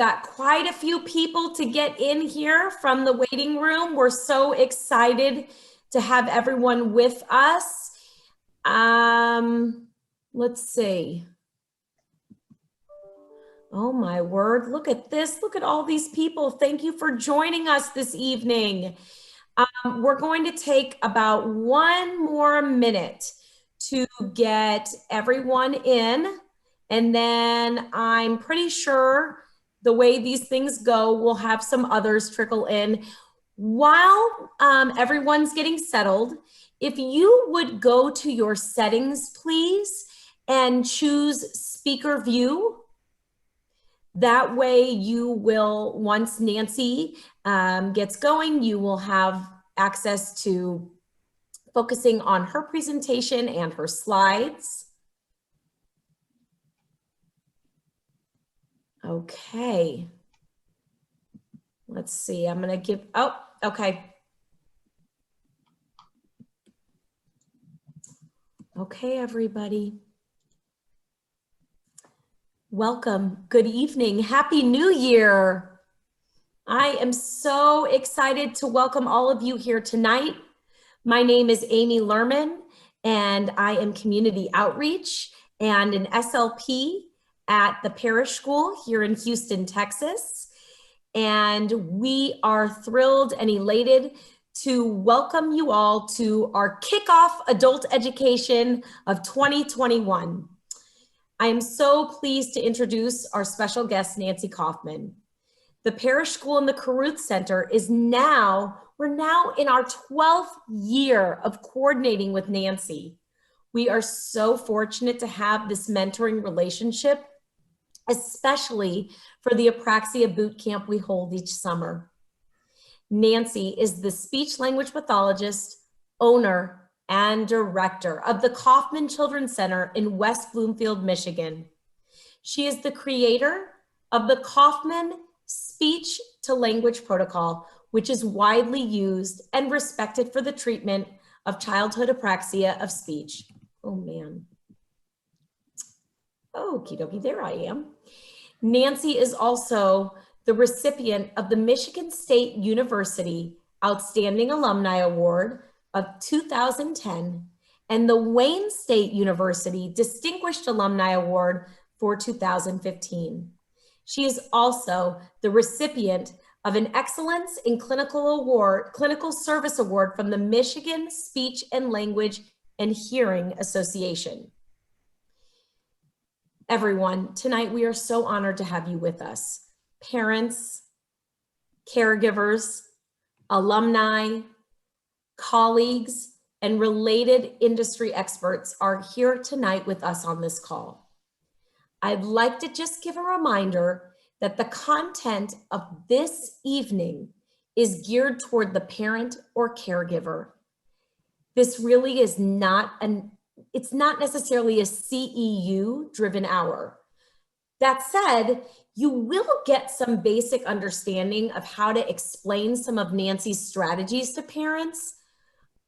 Got quite a few people to get in here from the waiting room. We're so excited to have everyone with us. Let's see. Oh my word, look at this. Look at all these people. Thank you for joining us this evening. We're going to take about 1 more minute to get everyone in, and then I'm pretty sure the way these things go, we'll have some others trickle in. While everyone's getting settled, if you would go to your settings, please, and choose speaker view. That way you will, once Nancy gets going, you will have access to focusing on her presentation and her slides. Okay. Let's see, I'm gonna give, oh, okay. Okay, everybody. Welcome, good evening, Happy New Year. I am so excited to welcome all of you here tonight. My name is Amy Lerman, and I am Community Outreach and an SLP at the Parish School here in Houston, Texas. And we are thrilled and elated to welcome you all to our kickoff adult education of 2021. I am so pleased to introduce our special guest, Nancy Kaufman. The Parish School and the Carruth Center we're now in our 12th year of coordinating with Nancy. We are so fortunate to have this mentoring relationship, especially for the Apraxia boot camp we hold each summer. Nancy is the speech language pathologist, owner, and director of the Kaufman Children's Center in West Bloomfield, Michigan. She is the creator of the Kaufman Speech to Language Protocol, which is widely used and respected for the treatment of childhood apraxia of speech. Oh man. Okie dokie, there I am. Nancy is also the recipient of the Michigan State University Outstanding Alumni Award of 2010 and the Wayne State University Distinguished Alumni Award for 2015. She is also the recipient of an Excellence in Clinical Service Award from the Michigan Speech and Language and Hearing Association. Everyone, tonight we are so honored to have you with us. Parents, caregivers, alumni, colleagues, and related industry experts are here tonight with us on this call. I'd like to just give a reminder that the content of this evening is geared toward the parent or caregiver. This really is it's not necessarily a CEU driven hour. That said, you will get some basic understanding of how to explain some of Nancy's strategies to parents,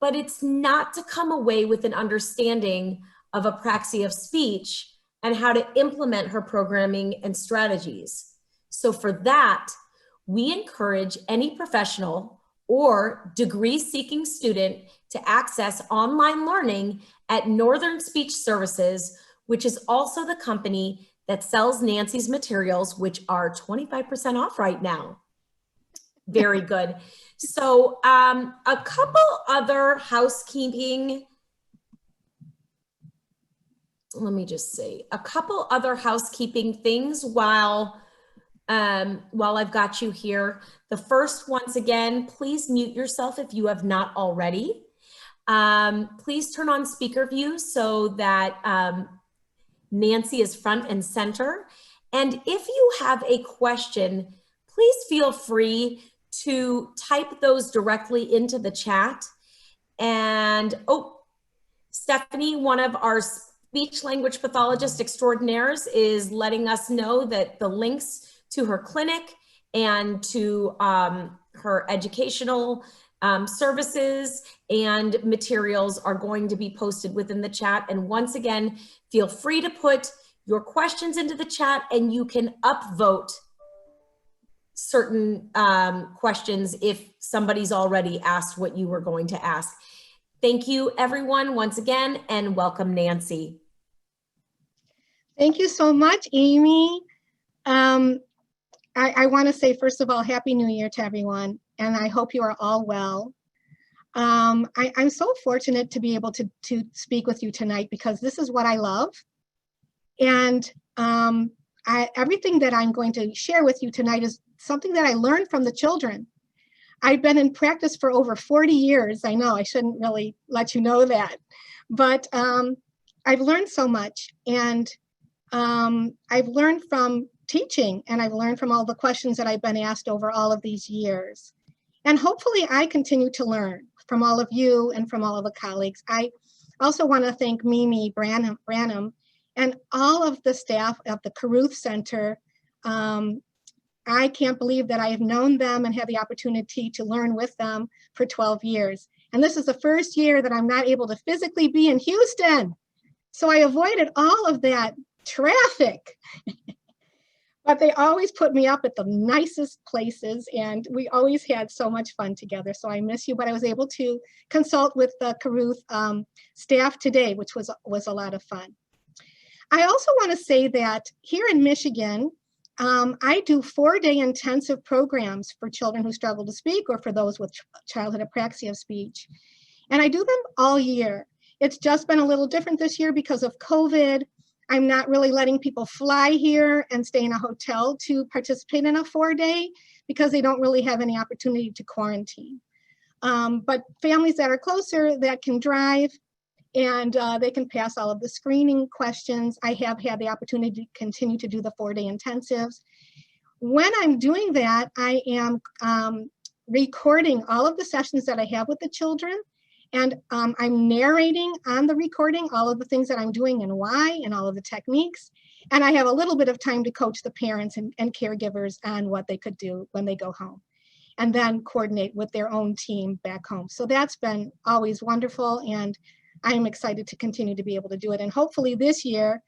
but it's not to come away with an understanding of apraxia of speech and how to implement her programming and strategies. So for that, we encourage any professional or degree-seeking student to access online learning at Northern Speech Services, which is also the company that sells Nancy's materials, which are 25% off right now. Very good. So a couple other housekeeping, let me just see, a couple other housekeeping things while I've got you here. The first, once again, please mute yourself if you have not already. Please turn on speaker view so that Nancy is front and center. And if you have a question, please feel free to type those directly into the chat. And oh, Stephanie, one of our speech language pathologist extraordinaires, is letting us know that the links to her clinic and to her educational services and materials are going to be posted within the chat. And once again, feel free to put your questions into the chat and you can upvote certain questions if somebody's already asked what you were going to ask. Thank you, everyone, once again, and welcome, Nancy. Thank you so much, Amy. I want to say, first of all, Happy New Year to everyone, and I hope you are all well. I'm so fortunate to be able to speak with you tonight because this is what I love. And everything that I'm going to share with you tonight is something that I learned from the children. I've been in practice for over 40 years. I know I shouldn't really let you know that, but I've learned so much, and I've learned from teaching, and I've learned from all the questions that I've been asked over all of these years. And hopefully I continue to learn from all of you and from all of the colleagues. I also want to thank Mimi Branham and all of the staff at the Carruth Center. I can't believe that I have known them and had the opportunity to learn with them for 12 years. And this is the first year that I'm not able to physically be in Houston. So I avoided all of that traffic. But they always put me up at the nicest places, and we always had so much fun together. So I miss you, but I was able to consult with the Carruth staff today, which was a lot of fun. I also want to say that here in Michigan, I do 4-day intensive programs for children who struggle to speak or for those with childhood apraxia of speech. And I do them all year. It's just been a little different this year because of COVID. I'm not really letting people fly here and stay in a hotel to participate in a 4-day because they don't really have any opportunity to quarantine. But families that are closer that can drive and they can pass all of the screening questions. I have had the opportunity to continue to do the 4-day intensives. When I'm doing that, I am recording all of the sessions that I have with the children. And I'm narrating on the recording all of the things that I'm doing and why and all of the techniques. And I have a little bit of time to coach the parents and caregivers on what they could do when they go home and then coordinate with their own team back home. So that's been always wonderful. And I am excited to continue to be able to do it. And hopefully this year,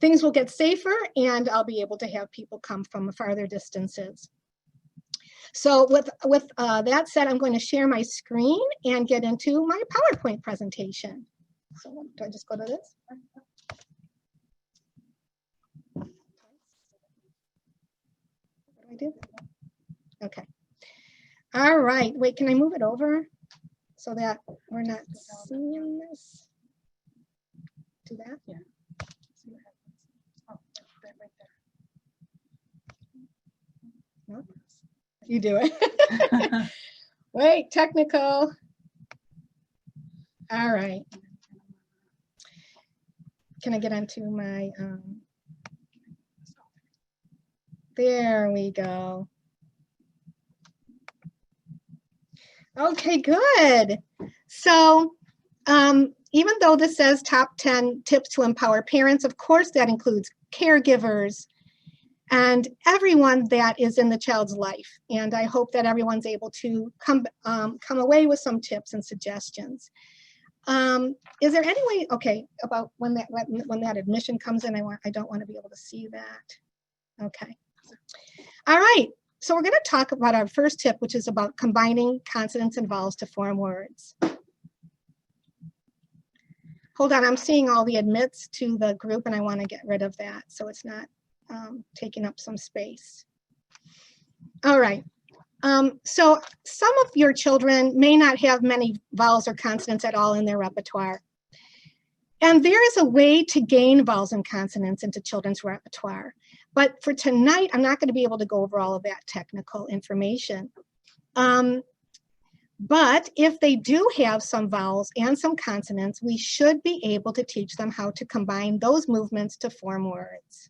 things will get safer and I'll be able to have people come from farther distances. So with that said, I'm going to share my screen and get into my PowerPoint presentation. So do I just go to this? What do I do? Okay. All right. Wait, can I move it over so that we're not seeing this? Do that? Yeah. Oh, right there. Nope. You do it. Wait, technical. All right. Can I get onto my, there we go. Okay, good. So even though this says top 10 tips to empower parents, of course that includes caregivers and everyone that is in the child's life. And I hope that everyone's able to come away with some tips and suggestions. Is there any way, okay, about when that admission comes in, I don't want to be able to see that. Okay. All right. So we're going to talk about our first tip, which is about combining consonants and vowels to form words. Hold on, I'm seeing all the admits to the group and I want to get rid of that so it's not taking up some space. All right. So some of your children may not have many vowels or consonants at all in their repertoire. And there is a way to gain vowels and consonants into children's repertoire. But for tonight, I'm not going to be able to go over all of that technical information. But if they do have some vowels and some consonants, we should be able to teach them how to combine those movements to form words.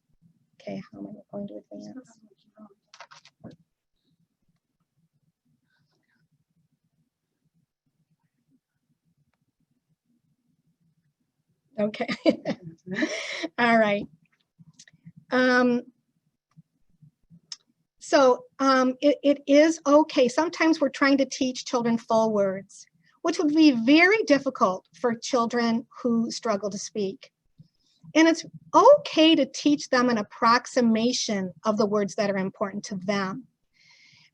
Okay, how am I going to advance? Okay. All right. It is okay. Sometimes we're trying to teach children full words, which would be very difficult for children who struggle to speak. And it's okay to teach them an approximation of the words that are important to them.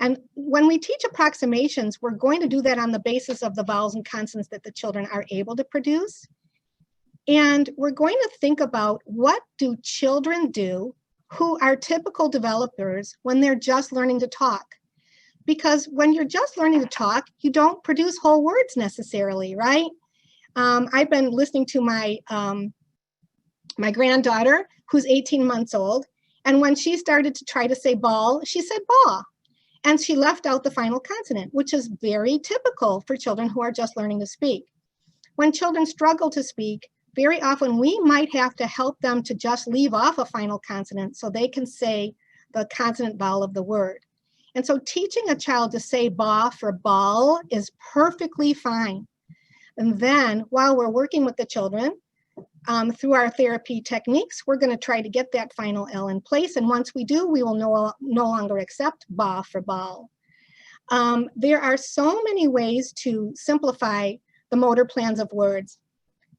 And when we teach approximations, we're going to do that on the basis of the vowels and consonants that the children are able to produce. And we're going to think about, what do children do who are typical developers when they're just learning to talk? Because when you're just learning to talk, you don't produce whole words necessarily, right? I've been listening to my my granddaughter, who's 18 months old, and when she started to try to say ball, she said baw, and she left out the final consonant, which is very typical for children who are just learning to speak. When children struggle to speak, very often we might have to help them to just leave off a final consonant so they can say the consonant vowel of the word. And so teaching a child to say ba for ball is perfectly fine. And then while we're working with the children, through our therapy techniques, we're going to try to get that final L in place. And once we do, we will no longer accept ba for ball. There are so many ways to simplify the motor plans of words.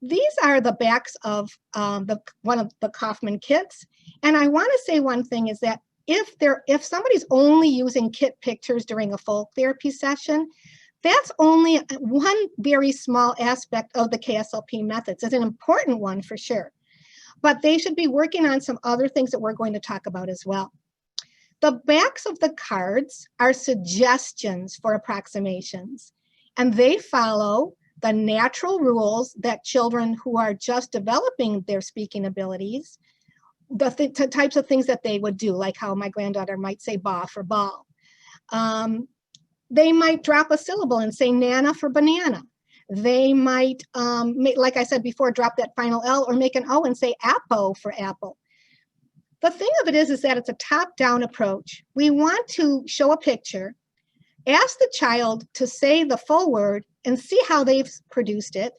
These are the backs of one of the Kaufman kits. And I want to say one thing is that if somebody's only using kit pictures during a full therapy session, that's only one very small aspect of the KSLP methods. It's an important one for sure, but they should be working on some other things that we're going to talk about as well. The backs of the cards are suggestions for approximations, and they follow the natural rules that children who are just developing their speaking abilities, the types of things that they would do, like how my granddaughter might say ba for ball. They might drop a syllable and say nana for banana. They might, like I said before, drop that final L or make an O and say appo for apple. The thing of it is that it's a top-down approach. We want to show a picture, ask the child to say the full word and see how they've produced it,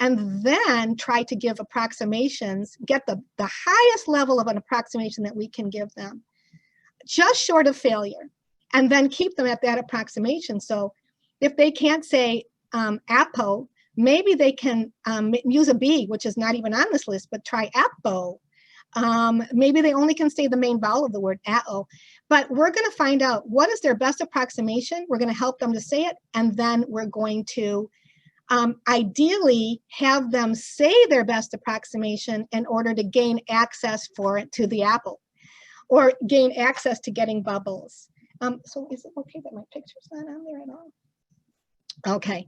and then try to give approximations, get the highest level of an approximation that we can give them, just short of failure, and then keep them at that approximation. So if they can't say appo, maybe they can use a B, which is not even on this list, but try appo. Maybe they only can say the main vowel of the word, a-o. But we're going to find out what is their best approximation. We're going to help them to say it, and then we're going to ideally have them say their best approximation in order to gain access for it to the apple, or gain access to getting bubbles. So is it okay that my picture's not on there at all? Okay.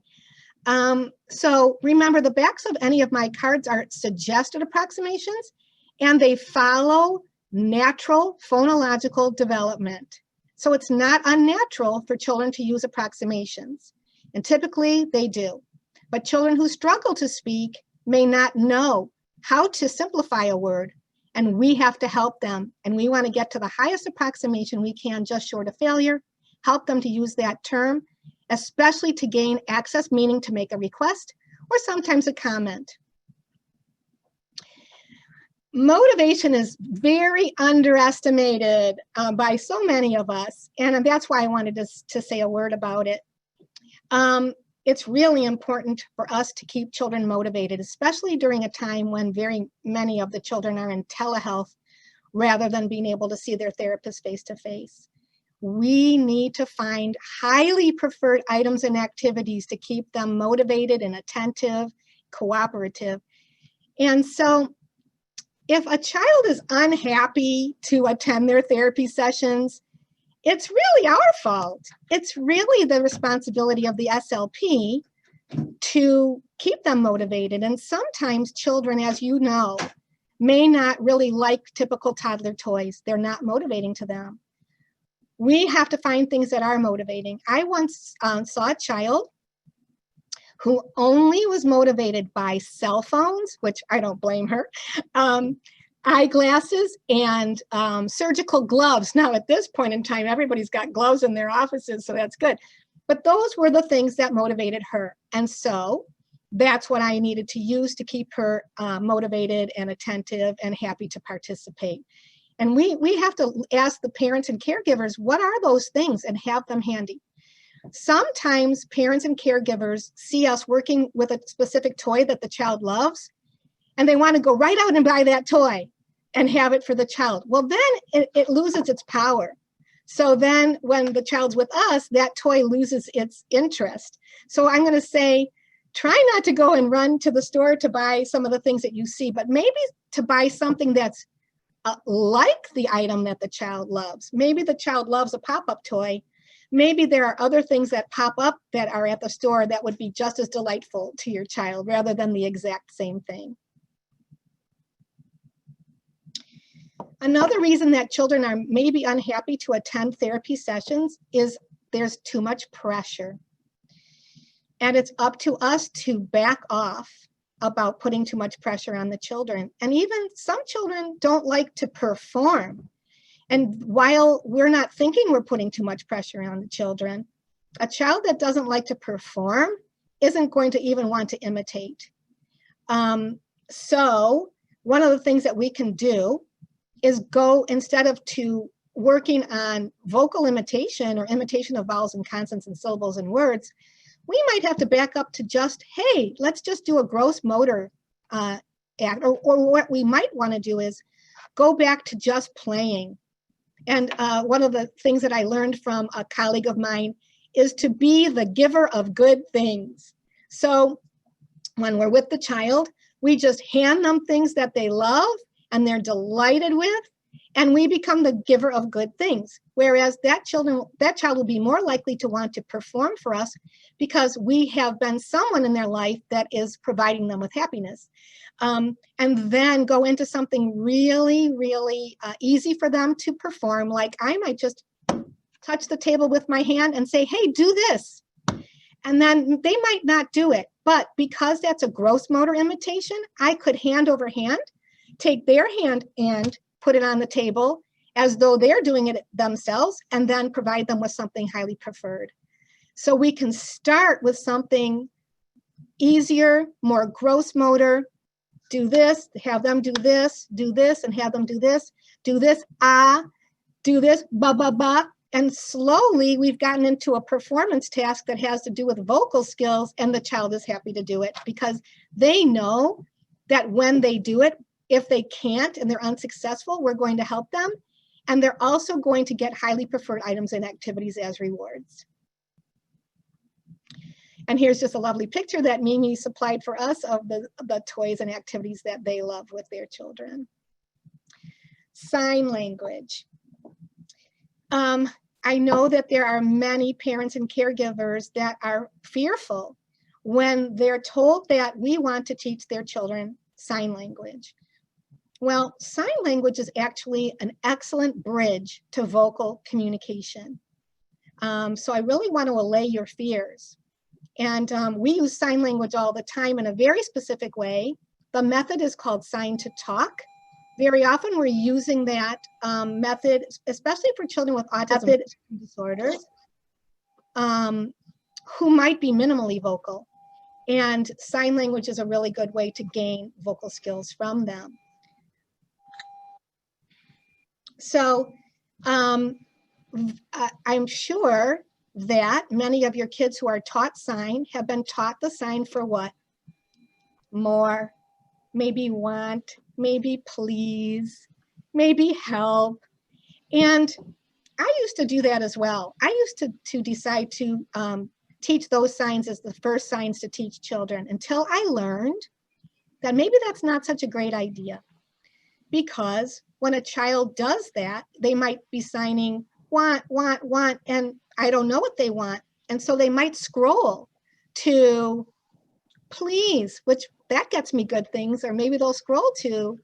So remember, the backs of any of my cards are suggested approximations, and they follow natural phonological development. So it's not unnatural for children to use approximations, and typically they do. But children who struggle to speak may not know how to simplify a word, and we have to help them. And we want to get to the highest approximation we can, just short of failure, help them to use that term, especially to gain access, meaning to make a request or sometimes a comment. Motivation is very underestimated by so many of us, and that's why I wanted to say a word about it. It's really important for us to keep children motivated, especially during a time when very many of the children are in telehealth rather than being able to see their therapist face to face. We need to find highly preferred items and activities to keep them motivated and attentive, cooperative. And so if a child is unhappy to attend their therapy sessions, it's really our fault. It's really the responsibility of the SLP to keep them motivated. And sometimes children, as you know, may not really like typical toddler toys. They're not motivating to them. We have to find things that are motivating. I once saw a child who only was motivated by cell phones, which I don't blame her, eyeglasses, and surgical gloves. Now, at this point in time, everybody's got gloves in their offices, so that's good. But those were the things that motivated her. And so that's what I needed to use to keep her motivated and attentive and happy to participate. And we have to ask the parents and caregivers, what are those things, and have them handy. Sometimes parents and caregivers see us working with a specific toy that the child loves, and they want to go right out and buy that toy and have it for the child. Well, then it loses its power. So then when the child's with us, that toy loses its interest. So I'm going to say, try not to go and run to the store to buy some of the things that you see, but maybe to buy something that's like the item that the child loves. Maybe the child loves a pop-up toy. Maybe there are other things that pop up that are at the store that would be just as delightful to your child rather than the exact same thing. Another reason that children are maybe unhappy to attend therapy sessions is there's too much pressure. And it's up to us to back off about putting too much pressure on the children. And even some children don't like to perform. And while we're not thinking we're putting too much pressure on the children, a child that doesn't like to perform isn't going to even want to imitate. So one of the things that we can do is go, instead of to working on vocal imitation or imitation of vowels and consonants and syllables and words, we might have to back up to just, hey, let's just do a gross motor act. Or what we might want to do is go back to just playing. And one of the things that I learned from a colleague of mine is to be the giver of good things. So when we're with the child, we just hand them things that they love and they're delighted with, and we become the giver of good things. Whereas that child will be more likely to want to perform for us because we have been someone in their life that is providing them with happiness. And then go into something really, really easy for them to perform. Like I might just touch the table with my hand and say, hey, do this. And then they might not do it. But because that's a gross motor imitation, I could hand over hand, take their hand and put it on the table as though they're doing it themselves, and then provide them with something highly preferred. So we can start with something easier, more gross motor, do this, have them do this, and have them do this, do this, do this, ba, ba, ba. And slowly we've gotten into a performance task that has to do with vocal skills, and the child is happy to do it because they know that when they do it, if they can't and they're unsuccessful, we're going to help them. And they're also going to get highly preferred items and activities as rewards. And here's just a lovely picture that Mimi supplied for us of the toys and activities that they love with their children. Sign language. I know that there are many parents and caregivers that are fearful when they're told that we want to teach their children sign language. Well, sign language is actually an excellent bridge to vocal communication. So I really want to allay your fears. And we use sign language all the time in a very specific way. The method is called sign to talk. Very often we're using that method, especially for children with autism disorders, who might be minimally vocal. And sign language is a really good way to gain vocal skills from them. So I'm sure that many of your kids who are taught sign have been taught the sign for what? More, maybe want, maybe please, maybe help. And I used to do that as well. I used to decide to teach those signs as the first signs to teach children until I learned that maybe that's not such a great idea. Because when a child does that, they might be signing want, and I don't know what they want. And so they might scroll to please, which that gets me good things, or maybe they'll scroll to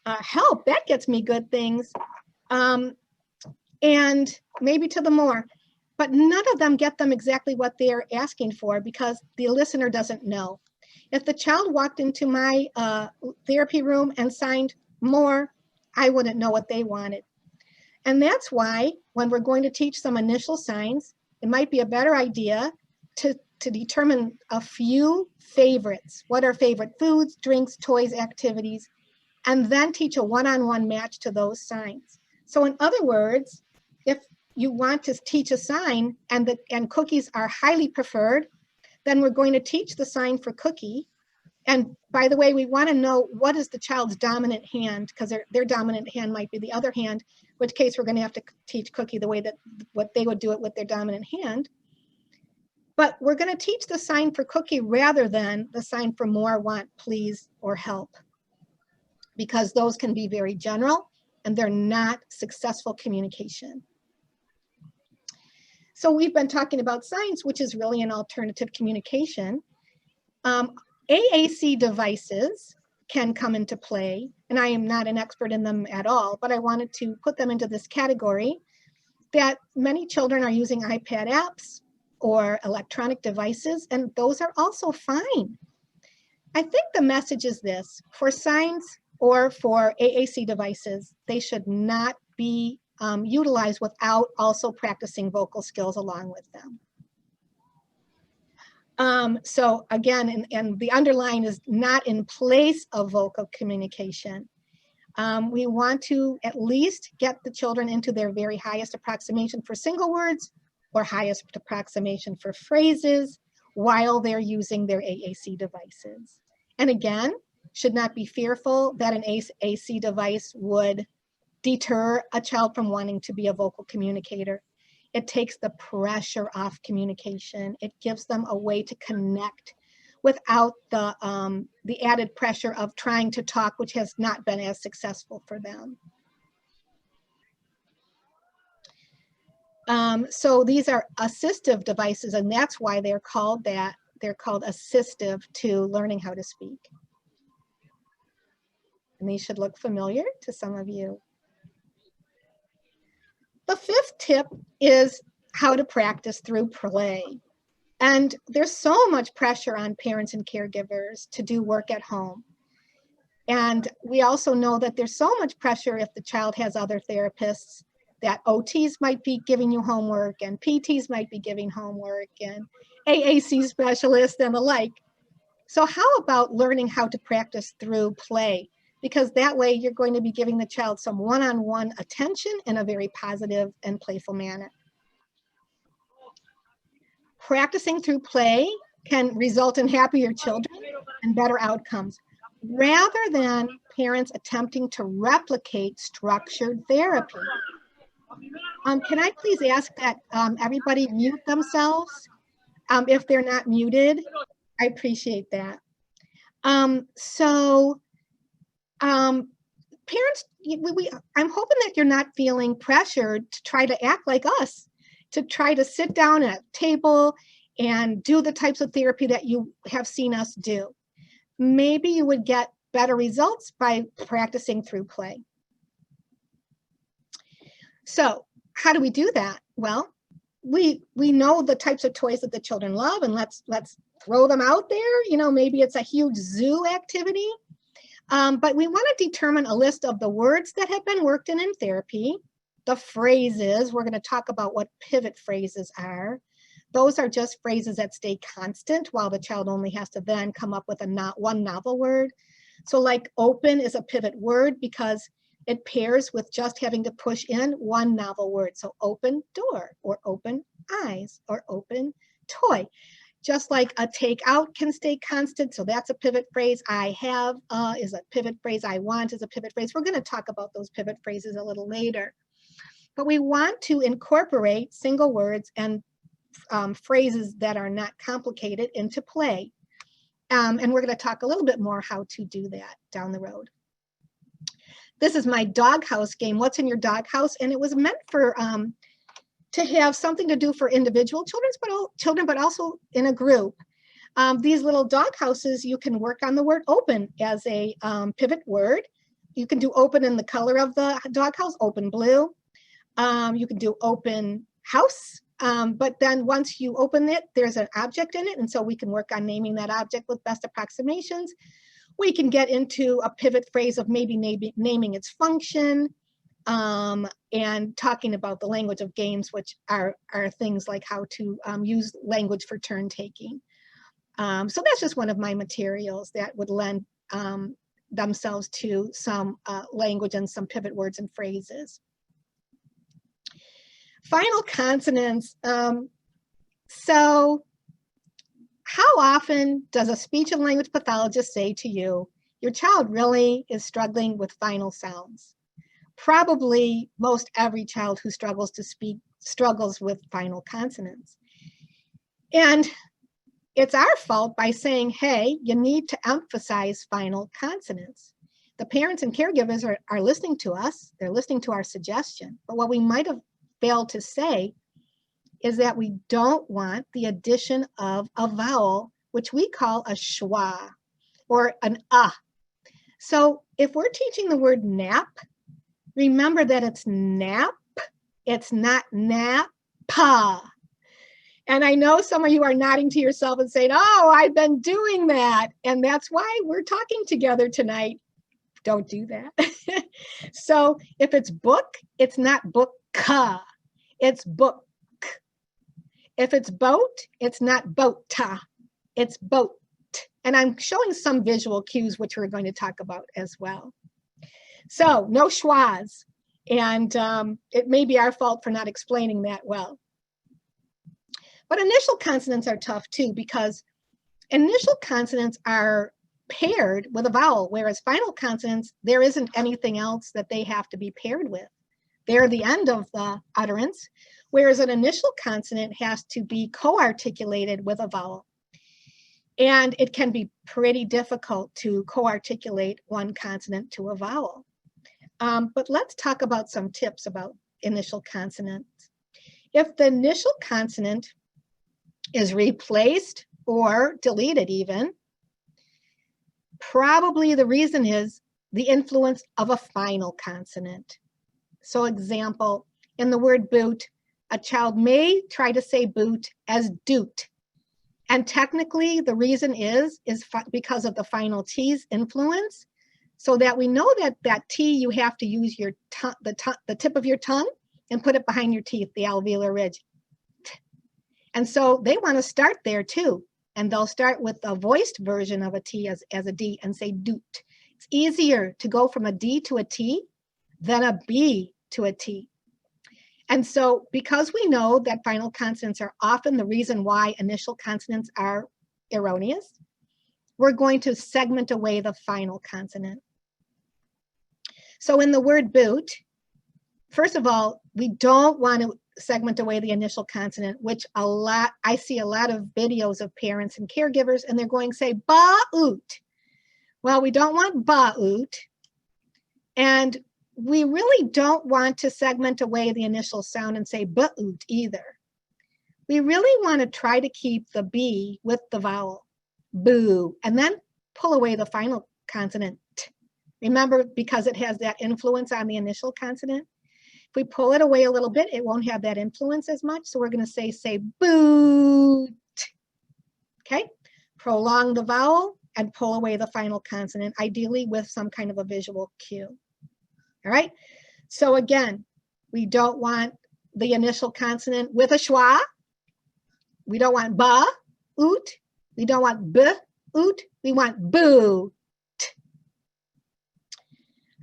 help, that gets me good things, and maybe to the more. But none of them get them exactly what they're asking for because the listener doesn't know. If the child walked into my therapy room and signed more, I wouldn't know what they wanted. And that's why when we're going to teach some initial signs, it might be a better idea to determine a few favorites. What are favorite foods, drinks, toys, activities, and then teach a one-on-one match to those signs. So in other words, if you want to teach a sign and cookies are highly preferred, then we're going to teach the sign for cookie. And by the way, we want to know what is the child's dominant hand, because their dominant hand might be the other hand. which case we're going to have to teach Cookie the way that what they would do it with their dominant hand. But we're going to teach the sign for Cookie rather than the sign for more, want, please, or help, because those can be very general and they're not successful communication. So we've been talking about signs, which is really an alternative communication. AAC devices can come into play, and I am not an expert in them at all, but I wanted to put them into this category that many children are using iPad apps or electronic devices, and those are also fine. I think the message is this: for signs or for AAC devices, they should not be utilized without also practicing vocal skills along with them. So again, and the underline is not in place of vocal communication. We want to at least get the children into their very highest approximation for single words or highest approximation for phrases while they're using their AAC devices. And again, should not be fearful that an AAC device would deter a child from wanting to be a vocal communicator. It takes the pressure off communication. It gives them a way to connect without the added pressure of trying to talk, which has not been as successful for them. So these are assistive devices, and that's why they're called that. They're called assistive to learning how to speak. And these should look familiar to some of you. The fifth tip is how to practice through play. And there's so much pressure on parents and caregivers to do work at home. And we also know that there's so much pressure if the child has other therapists, that OTs might be giving you homework and PTs might be giving homework and AAC specialists and the like. So how about learning how to practice through play? Because that way you're going to be giving the child some one-on-one attention in a very positive and playful manner. Practicing through play can result in happier children and better outcomes, rather than parents attempting to replicate structured therapy. Can I please ask that everybody mute themselves if they're not muted? I appreciate that. Parents, I'm hoping that you're not feeling pressured to try to act like us, to try to sit down at a table and do the types of therapy that you have seen us do. Maybe you would get better results by practicing through play. So how do we do that? Well, we know the types of toys that the children love, and let's throw them out there. You know, maybe it's a huge zoo activity. But we want to determine a list of the words that have been worked in therapy, the phrases. We're going to talk about what pivot phrases are. Those are just phrases that stay constant while the child only has to then come up with one novel word. So like open is a pivot word because it pairs with just having to push in one novel word. So open door, or open eyes, or open toy. Just like a take out can stay constant, so that's a pivot phrase. I have is a pivot phrase. I want is a pivot phrase. We're going to talk about those pivot phrases a little later. But we want to incorporate single words and phrases that are not complicated into play. And we're going to talk a little bit more how to do that down the road. This is my doghouse game. What's in your doghouse? And it was meant for to have something to do for individual children, but also in a group. These little dog houses, you can work on the word open as a pivot word. You can do open in the color of the doghouse, open blue. You can do open house, but then once you open it, there's an object in it, and so we can work on naming that object with best approximations. We can get into a pivot phrase of maybe naming its function, and talking about the language of games, which are things like how to use language for turn taking. So that's just one of my materials that would lend themselves to some language and some pivot words and phrases. Final consonants. So how often does a speech and language pathologist say to you, your child really is struggling with final sounds? probably most every child who struggles to speak struggles with final consonants. And it's our fault by saying, hey, you need to emphasize final consonants. The parents and caregivers are listening to us. They're listening to our suggestion. But what we might have failed to say is that we don't want the addition of a vowel, which we call a schwa or an So if we're teaching the word nap, remember that it's nap, it's not nap-pa. And I know some of you are nodding to yourself and saying, oh, I've been doing that. And that's why we're talking together tonight. Don't do that. So if it's book, it's not book-ka, it's book. If it's boat, it's not boat-ta, it's boat. And I'm showing some visual cues, which we're going to talk about as well. So no schwas. And it may be our fault for not explaining that well. But initial consonants are tough too, because initial consonants are paired with a vowel, whereas final consonants, there isn't anything else that they have to be paired with. They're the end of the utterance, whereas an initial consonant has to be co-articulated with a vowel. And it can be pretty difficult to co-articulate one consonant to a vowel. But let's talk about some tips about initial consonants. If the initial consonant is replaced or deleted even, probably the reason is the influence of a final consonant. So example, in the word boot, a child may try to say boot as doot. And technically the reason is because of the final T's influence, so that we know that that T, you have to use your the tip of your tongue and put it behind your teeth, the alveolar ridge. And so they want to start there too. And they'll start with a voiced version of a T as a D and say doot. It's easier to go from a D to a T than a B to a T. And so because we know that final consonants are often the reason why initial consonants are erroneous, we're going to segment away the final consonant. So in the word boot, first of all, we don't want to segment away the initial consonant, which I see a lot of videos of parents and caregivers, and they're going to say ba-oot. Well, we don't want ba-oot, and we really don't want to segment away the initial sound and say ba-oot either. We really want to try to keep the B with the vowel, boo, and then pull away the final consonant. Remember, because it has that influence on the initial consonant. If we pull it away a little bit, it won't have that influence as much. So we're going to say boot. Okay, prolong the vowel and pull away the final consonant, ideally with some kind of a visual cue. All right, so again, we don't want the initial consonant with a schwa. We don't want ba, oot. We don't want b, oot. We want boo.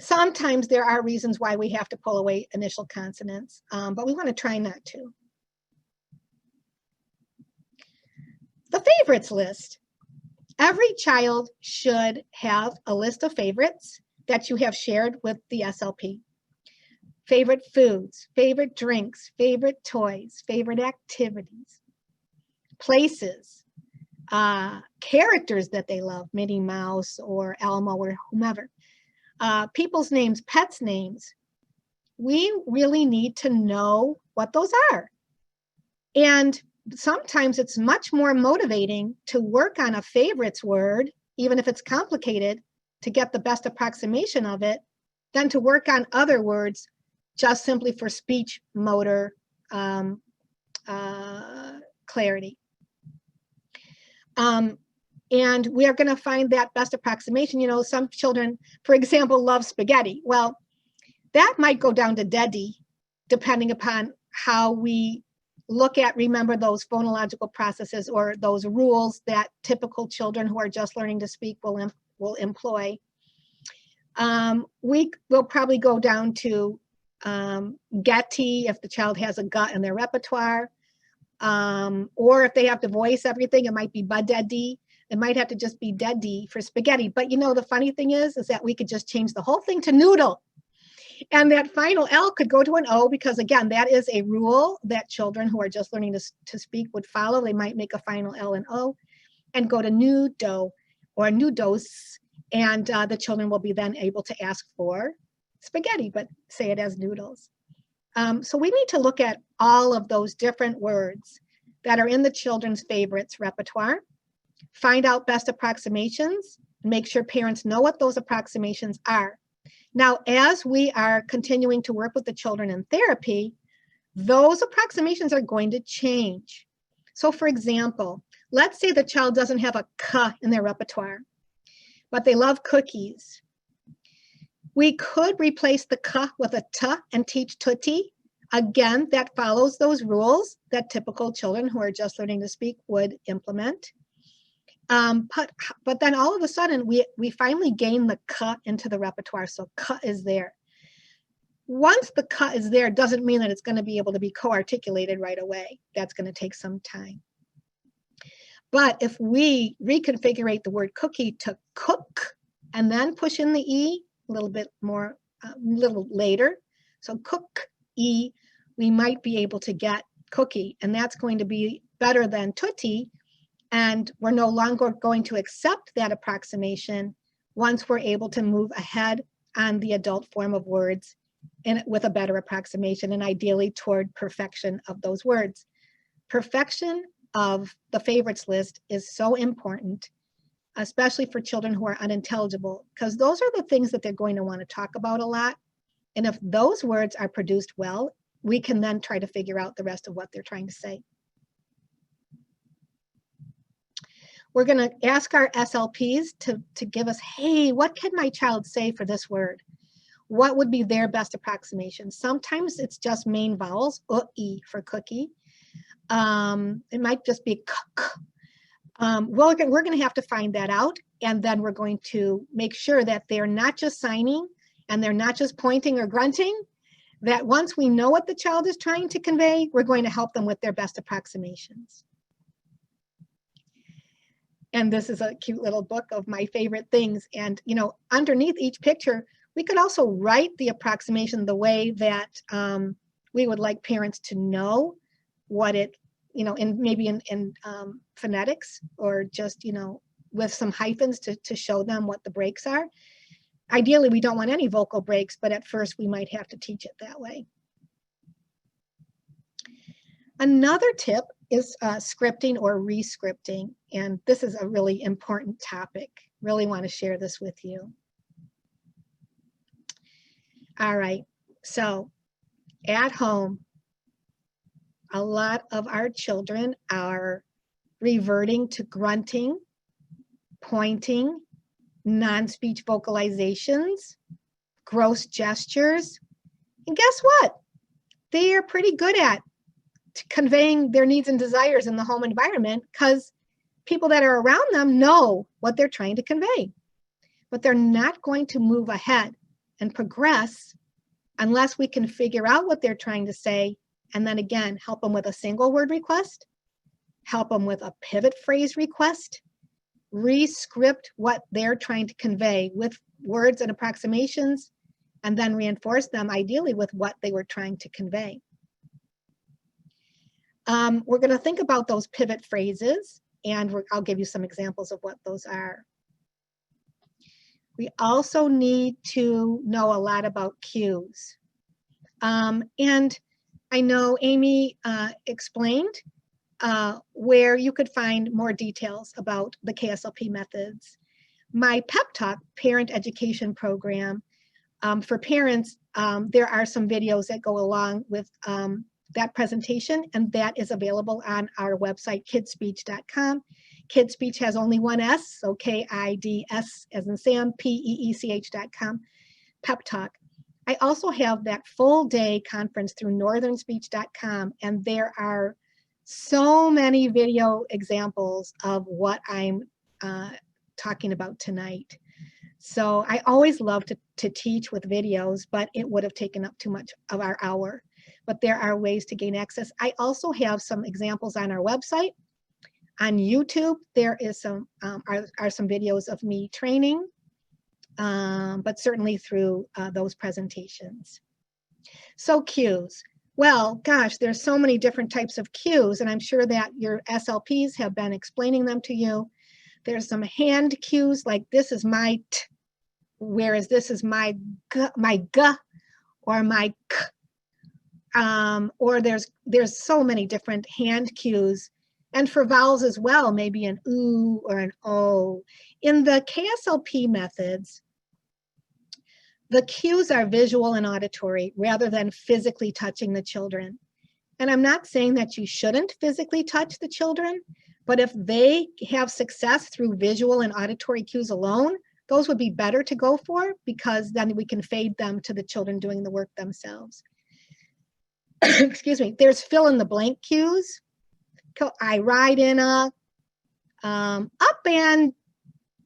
Sometimes there are reasons why we have to pull away initial consonants, but we want to try not to. The favorites list. Every child should have a list of favorites that you have shared with the SLP. Favorite foods, favorite drinks, favorite toys, favorite activities, places, characters that they love, Minnie Mouse or Elmo or whomever. People's names, pets' names. We really need to know what those are. And sometimes it's much more motivating to work on a favorites word, even if it's complicated, to get the best approximation of it, than to work on other words just simply for speech motor clarity. And we are going to find that best approximation. You know, some children, for example, love spaghetti. Well, that might go down to daddy, depending upon how we look at, remember those phonological processes or those rules that typical children who are just learning to speak will employ. We will probably go down to getty if the child has a gut in their repertoire. Or if they have to voice everything, it might be budeddy. It might have to just be deddy for spaghetti. But you know, the funny thing is that we could just change the whole thing to noodle. And that final L could go to an O because, again, that is a rule that children who are just learning to speak would follow. They might make a final L and O and go to nudo or nudos, and the children will be then able to ask for spaghetti, but say it as noodles. So we need to look at all of those different words that are in the children's favorites repertoire, find out best approximations, make sure parents know what those approximations are. Now, as we are continuing to work with the children in therapy, those approximations are going to change. So for example, let's say the child doesn't have a K in their repertoire, but they love cookies. We could replace the K with a T and teach tutti. Again, that follows those rules that typical children who are just learning to speak would implement. But then all of a sudden, we finally gain the K into the repertoire, so K is there. Once the K is there, doesn't mean that it's going to be able to be co-articulated right away. That's going to take some time. But if we reconfigure the word cookie to cook, and then push in the E a little bit more, a little later, so cook, E, we might be able to get cookie, and that's going to be better than tutti. And we're no longer going to accept that approximation once we're able to move ahead on the adult form of words with a better approximation, and ideally toward perfection of those words. Perfection of the favorites list is so important, especially for children who are unintelligible, because those are the things that they're going to want to talk about a lot. And if those words are produced well, we can then try to figure out the rest of what they're trying to say. We're going to ask our SLPs to give us, hey, what can my child say for this word? What would be their best approximation? Sometimes it's just main vowels, E for cookie. It might just be cook. We're going to have to find that out, and then we're going to make sure that they're not just signing and they're not just pointing or grunting, that once we know what the child is trying to convey, we're going to help them with their best approximations. And this is a cute little book of my favorite things. And, you know, underneath each picture, we could also write the approximation the way that we would like parents to know what it, you know, maybe in phonetics, or just, you know, with some hyphens to show them what the breaks are. Ideally, we don't want any vocal breaks, but at first we might have to teach it that way. Another tip is scripting or re-scripting, and this is a really important topic. Really want to share this with you. All right, so at home, a lot of our children are reverting to grunting, pointing, non-speech vocalizations, gross gestures, and guess what? They are pretty good at conveying their needs and desires in the home environment because people that are around them know what they're trying to convey. But they're not going to move ahead and progress unless we can figure out what they're trying to say, and then again, help them with a single word request, help them with a pivot phrase request, re-script what they're trying to convey with words and approximations, and then reinforce them ideally with what they were trying to convey. We're going to think about those pivot phrases, and I'll give you some examples of what those are. We also need to know a lot about cues. And I know Amy explained where you could find more details about the KSLP methods. My Pep Talk parent education program for parents, there are some videos that go along with that presentation, and that is available on our website, kidspeech.com. Kids Speech has only one S, so K-I-D-S as in Sam, P-E-E-C-H.com, Pep Talk. I also have that full day conference through northernspeech.com, and there are so many video examples of what I'm talking about tonight. So I always love to teach with videos, but it would have taken up too much of our hour. But there are ways to gain access. I also have some examples on our website. On YouTube, there is some are some videos of me training. but certainly through those presentations. So cues. Well, gosh, there's so many different types of cues, and I'm sure that your SLPs have been explaining them to you. There's some hand cues, like this is my t, whereas this is my g, or my k. Or there's so many different hand cues. And for vowels as well, maybe an oo or an o. In the KSLP methods, the cues are visual and auditory rather than physically touching the children. And I'm not saying that you shouldn't physically touch the children, but if they have success through visual and auditory cues alone, those would be better to go for, because then we can fade them to the children doing the work themselves. Excuse me. There's fill in the blank cues. I ride in a, up and,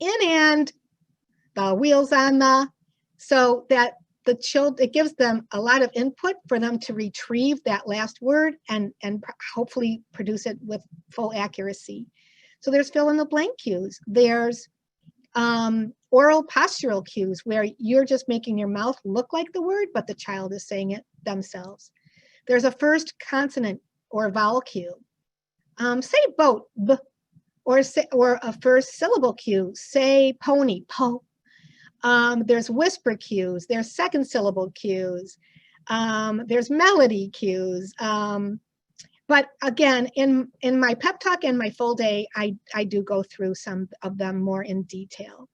in and, the wheels on the, so that the children, it gives them a lot of input for them to retrieve that last word and hopefully produce it with full accuracy. So there's fill in the blank cues. There's oral postural cues, where you're just making your mouth look like the word, but the child is saying it themselves. There's a first consonant or vowel cue. Say boat, b, or a first syllable cue. Say pony, po. There's whisper cues. There's second syllable cues. There's melody cues. But again, in my pep talk and my full day, I do go through some of them more in detail.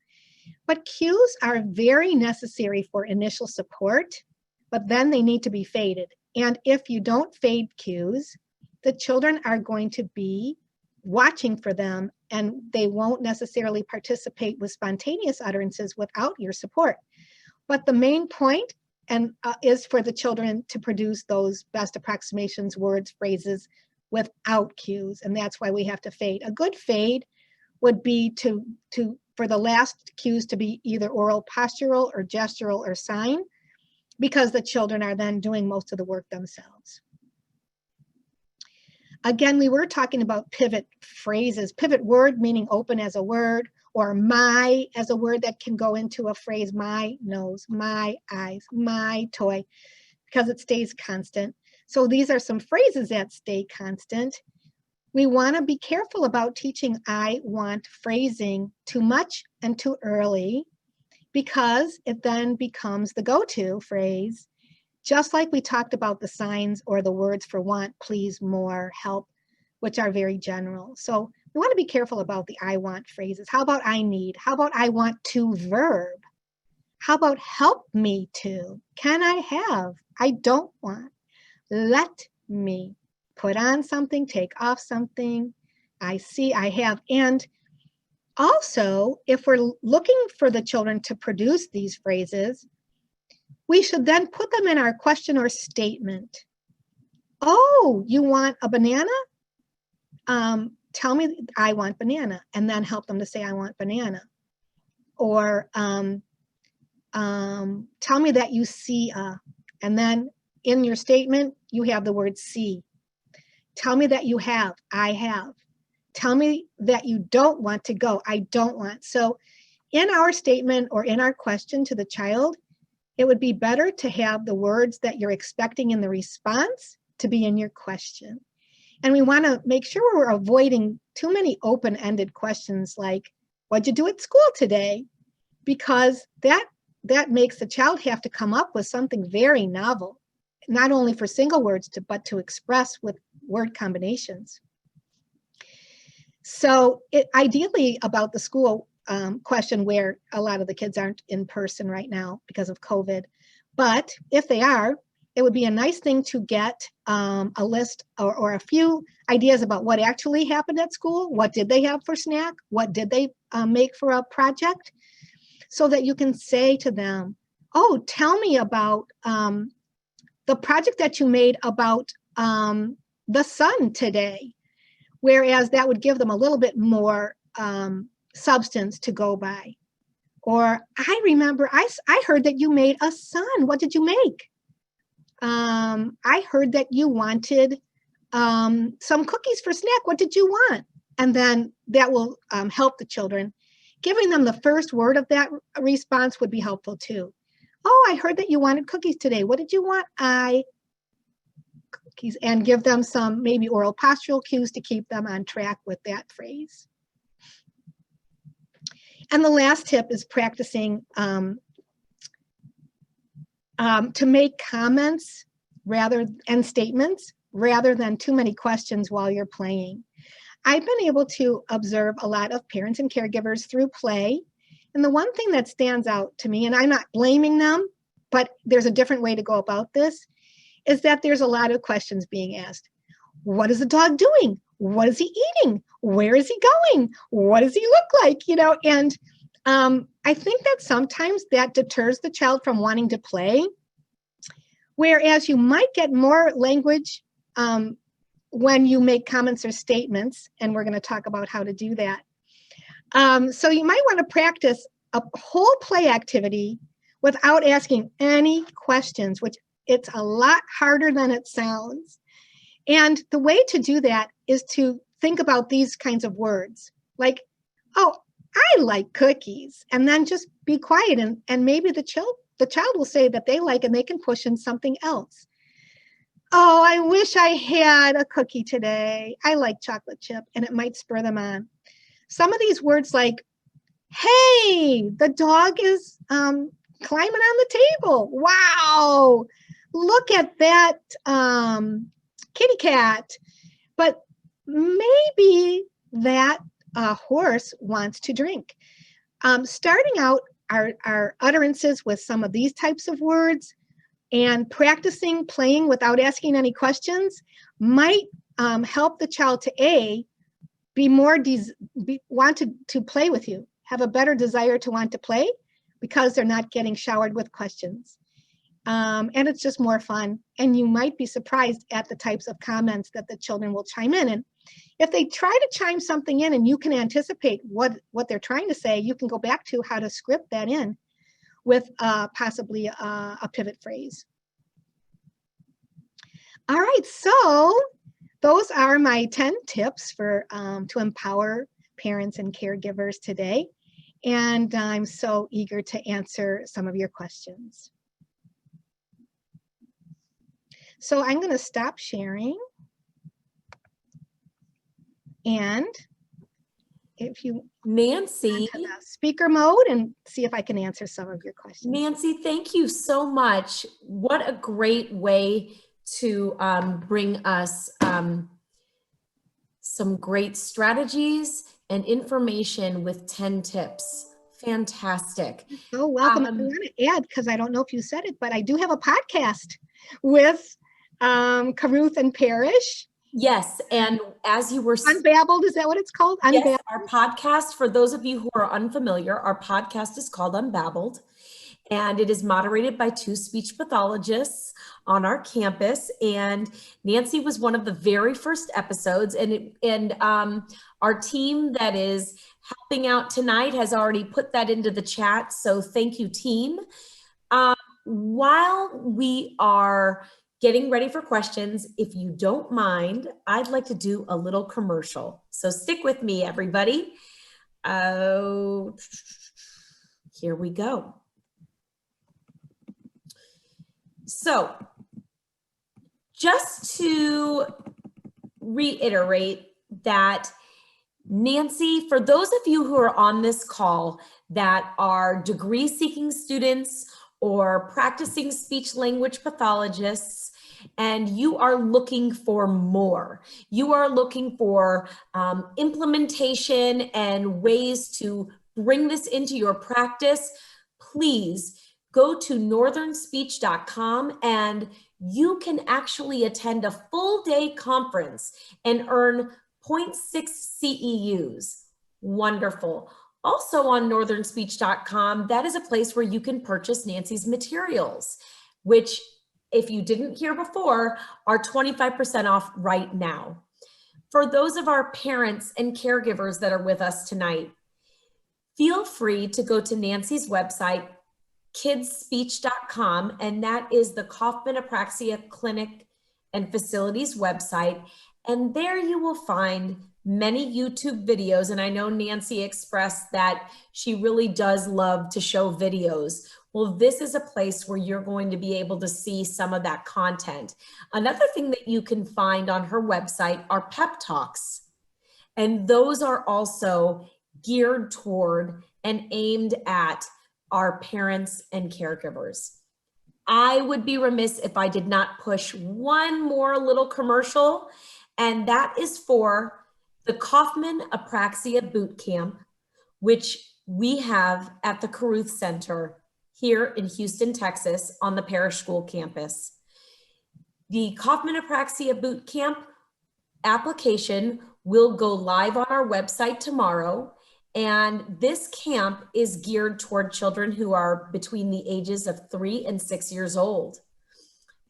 But cues are very necessary for initial support, but then they need to be faded. And if you don't fade cues, the children are going to be watching for them, and they won't necessarily participate with spontaneous utterances without your support. But the main point is for the children to produce those best approximations, words, phrases without cues, and that's why we have to fade. A good fade would be for the last cues to be either oral postural or gestural or sign, because the children are then doing most of the work themselves. Again, we were talking about pivot phrases, pivot word meaning open as a word, or my as a word that can go into a phrase, my nose, my eyes, my toy, because it stays constant. So these are some phrases that stay constant. We want to be careful about teaching I want phrasing too much and too early, because it then becomes the go-to phrase, just like we talked about the signs or the words for want, please, more, help, which are very general. So we want to be careful about the I want phrases. How about I need? How about I want to verb? How about help me to? Can I have? I don't want. Let me. Put on something, take off something. I see, I have. And also, if we're looking for the children to produce these phrases, we should then put them in our question or statement. Oh, you want a banana? Tell me I want banana, and then help them to say I want banana. Or tell me that you see a, and then in your statement, you have the word see. Tell me that you have, I have. Tell me that you don't want to go, I don't want. So in our statement or in our question to the child, it would be better to have the words that you're expecting in the response to be in your question. And we want to make sure we're avoiding too many open-ended questions like, what'd you do at school today? Because that makes the child have to come up with something very novel, not only for single words, but to express with word combinations. So ideally about the school question, where a lot of the kids aren't in person right now because of COVID, but if they are, it would be a nice thing to get a list or a few ideas about what actually happened at school. What did they have for snack? What did they make for a project? So that you can say to them, oh, tell me about the project that you made about the sun today. Whereas that would give them a little bit more substance to go by. Or I remember I heard that you made a sun. What did you make? I heard that you wanted some cookies for snack. What did you want? And then that will help the children giving them the first word of that response would be helpful too. Oh, I heard that you wanted cookies today. What did you want? Cookies. And give them some maybe oral postural cues to keep them on track with that phrase. And the last tip is practicing to make comments and statements rather than too many questions while you're playing. I've been able to observe a lot of parents and caregivers through play. And the one thing that stands out to me, and I'm not blaming them, but there's a different way to go about this, is that there's a lot of questions being asked. What is the dog doing? What is he eating? Where is he going? What does he look like? You know, and I think that sometimes that deters the child from wanting to play, whereas you might get more language when you make comments or statements, and we're going to talk about how to do that. So you might want to practice a whole play activity without asking any questions, which it's a lot harder than it sounds. And the way to do that is to think about these kinds of words, like, oh, I like cookies, and then just be quiet, and maybe the child will say that they like, and they can push in something else. Oh, I wish I had a cookie today. I like chocolate chip, and it might spur them on. Some of these words like, hey, the dog is climbing on the table. Wow, look at that kitty cat. But maybe that horse wants to drink. Starting out our utterances with some of these types of words and practicing playing without asking any questions might help the child to be more want to play with you, have a better desire to want to play because they're not getting showered with questions. And it's just more fun. And you might be surprised at the types of comments that the children will chime in. And if they try to chime something in and you can anticipate what they're trying to say, you can go back to how to script that in with possibly a pivot phrase. All right, so those are my 10 tips for to empower parents and caregivers today. And I'm so eager to answer some of your questions. So I'm going to stop sharing. And if you Nancy, go to the speaker mode and see if I can answer some of your questions. Nancy, thank you so much. What a great way to bring us some great strategies and information with 10 tips. Fantastic. Oh, welcome. I want to add, because I don't know if you said it, but I do have a podcast with Carruth and Parish. Yes, and as you were Unbabbled, is that what it's called? Unbabbled? Yes, our podcast, for those of you who are unfamiliar, our podcast is called Unbabbled, and it is moderated by 2 speech pathologists on our campus. And Nancy was one of the very first episodes, and our team that is helping out tonight has already put that into the chat. So thank you, team. While we are getting ready for questions, if you don't mind, I'd like to do a little commercial. So stick with me, everybody. Oh, here we go. So just to reiterate that, Nancy, for those of you who are on this call that are degree-seeking students or practicing speech language pathologists, and you are looking for more, you are looking for implementation and ways to bring this into your practice, please go to northernspeech.com and you can actually attend a full day conference and earn 0.6 CEUs. Wonderful. Also on northernspeech.com, that is a place where you can purchase Nancy's materials, which, if you didn't hear before, are 25% off right now. For those of our parents and caregivers that are with us tonight, feel free to go to Nancy's website, kidsspeech.com, and that is the Kaufman Apraxia Clinic and Facilities website. And there you will find many YouTube videos, and I know Nancy expressed that she really does love to show videos. Well, this is a place where you're going to be able to see some of that content. Another thing that you can find on her website are pep talks. And those are also geared toward and aimed at our parents and caregivers. I would be remiss if I did not push one more little commercial, and that is for the Kaufman Apraxia Boot Camp, which we have at the Carruth Center here in Houston, Texas, on the Parish School campus. The Kaufman Apraxia Boot Camp application will go live on our website tomorrow. And this camp is geared toward children who are between the ages of 3 and 6 years old.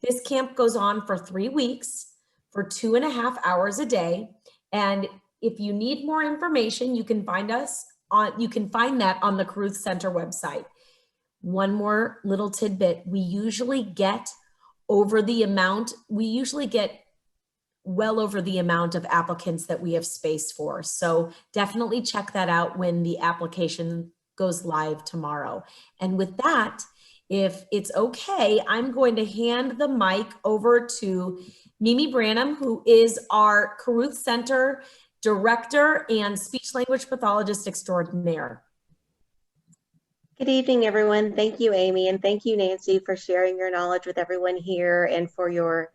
This camp goes on for 3 weeks for 2.5 hours a day. And if you need more information, you can find that on the Carruth Center website. One more little tidbit. We usually get well over the amount of applicants that we have space for. So definitely check that out when the application goes live tomorrow. And with that, if it's okay, I'm going to hand the mic over to Mimi Branham, who is our Carruth Center Director and Speech Language Pathologist Extraordinaire. Good evening, everyone. Thank you, Amy, and thank you, Nancy, for sharing your knowledge with everyone here and for your